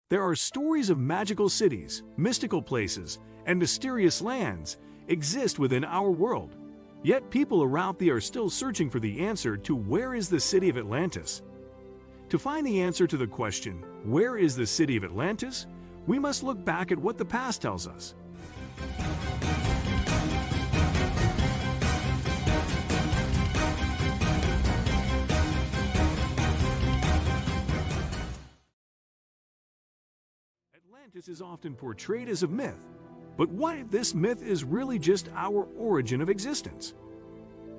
There are stories of magical cities, mystical places, and mysterious lands exist within our world. Yet people around the are still searching for the answer to where is the city of Atlantis. To find the answer to the question, where is the city of Atlantis, we must look back at what the past tells us. Atlantis is often portrayed as a myth, but what if this myth is really just our origin of existence?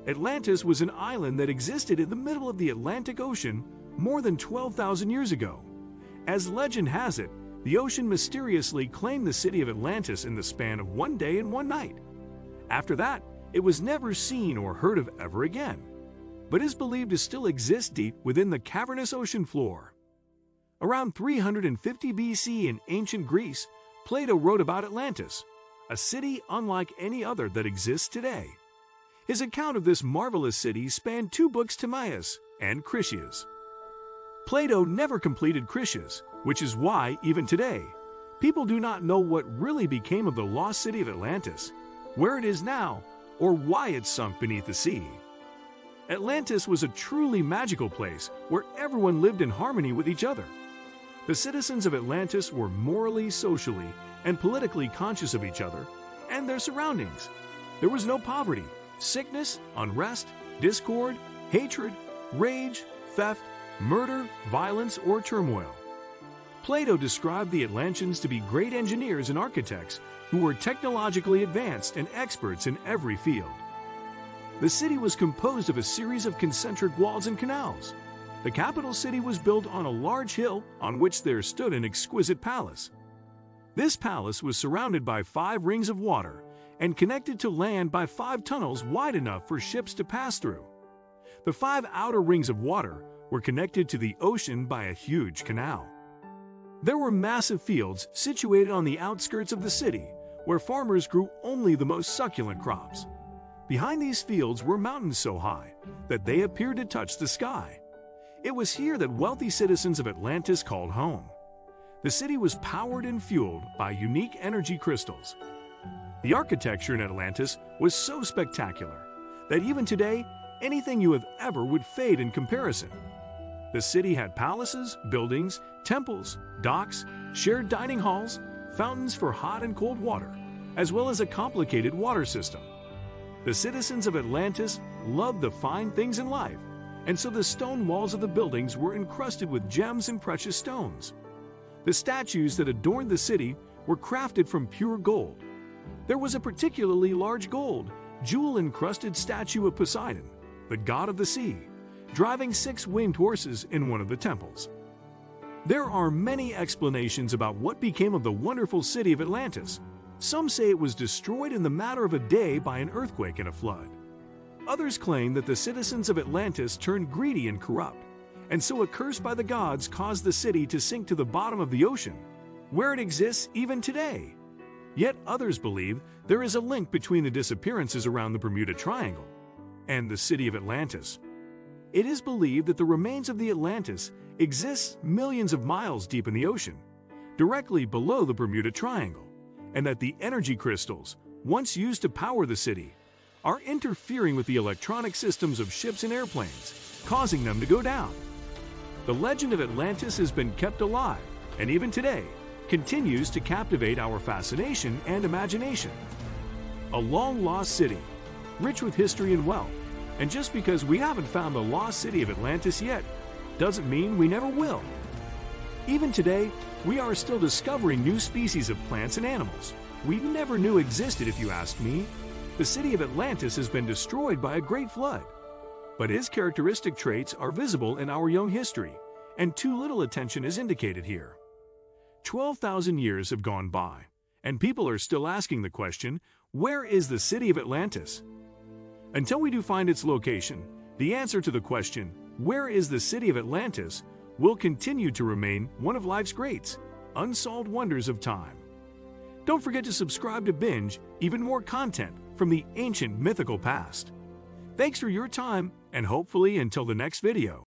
Atlantis was an island that existed in the middle of the Atlantic Ocean more than 12,000 years ago. As legend has it, the ocean mysteriously claimed the city of Atlantis in the span of one day and one night. After that, it was never seen or heard of ever again, but is believed to still exist deep within the cavernous ocean floor. Around 350 BC in ancient Greece, Plato wrote about Atlantis, a city unlike any other that exists today. His account of this marvelous city spanned two books, Timaeus and Critias. Plato never completed Critias, which is why, even today, people do not know what really became of the lost city of Atlantis, where it is now, or why it sunk beneath the sea. Atlantis was a truly magical place where everyone lived in harmony with each other. The citizens of Atlantis were morally, socially, and politically conscious of each other and their surroundings. There was no poverty, sickness, unrest, discord, hatred, rage, theft, murder, violence, or turmoil. Plato described the Atlanteans to be great engineers and architects who were technologically advanced and experts in every field. The city was composed of a series of concentric walls and canals. The capital city was built on a large hill on which there stood an exquisite palace. This palace was surrounded by 5 rings of water and connected to land by 5 tunnels wide enough for ships to pass through. The 5 outer rings of water were connected to the ocean by a huge canal. There were massive fields situated on the outskirts of the city where farmers grew only the most succulent crops. Behind these fields were mountains so high that they appeared to touch the sky. It was here that wealthy citizens of Atlantis called home. The city was powered and fueled by unique energy crystals. The architecture in Atlantis was so spectacular that even today, anything you have ever would fade in comparison. The city had palaces, buildings, temples, docks, shared dining halls, fountains for hot and cold water, as well as a complicated water system. The citizens of Atlantis loved the fine things in life, and so the stone walls of the buildings were encrusted with gems and precious stones. The statues that adorned the city were crafted from pure gold. There was a particularly large gold, jewel-encrusted statue of Poseidon, the god of the sea, driving 6 winged horses in one of the temples. There are many explanations about what became of the wonderful city of Atlantis. Some say it was destroyed in the matter of a day by an earthquake and a flood. Others claim that the citizens of Atlantis turned greedy and corrupt, and so a curse by the gods caused the city to sink to the bottom of the ocean, where it exists even today. Yet others believe there is a link between the disappearances around the Bermuda Triangle and the city of Atlantis. It is believed that the remains of the Atlantis exists millions of miles deep in the ocean, directly below the Bermuda Triangle, and that the energy crystals, once used to power the city, are interfering with the electronic systems of ships and airplanes, causing them to go down. The legend of Atlantis has been kept alive, and even today, continues to captivate our fascination and imagination. A long-lost city, rich with history and wealth, and just because we haven't found the lost city of Atlantis yet, doesn't mean we never will. Even today, we are still discovering new species of plants and animals we never knew existed, if you ask me. The city of Atlantis has been destroyed by a great flood, but its characteristic traits are visible in our young history, and too little attention is indicated here. 12,000 years have gone by, and people are still asking the question, where is the city of Atlantis? Until we do find its location, the answer to the question, where is the city of Atlantis, will continue to remain one of life's greats, unsolved wonders of time. Don't forget to subscribe to binge even more content from the ancient mythical past. Thanks for your time, and hopefully until the next video.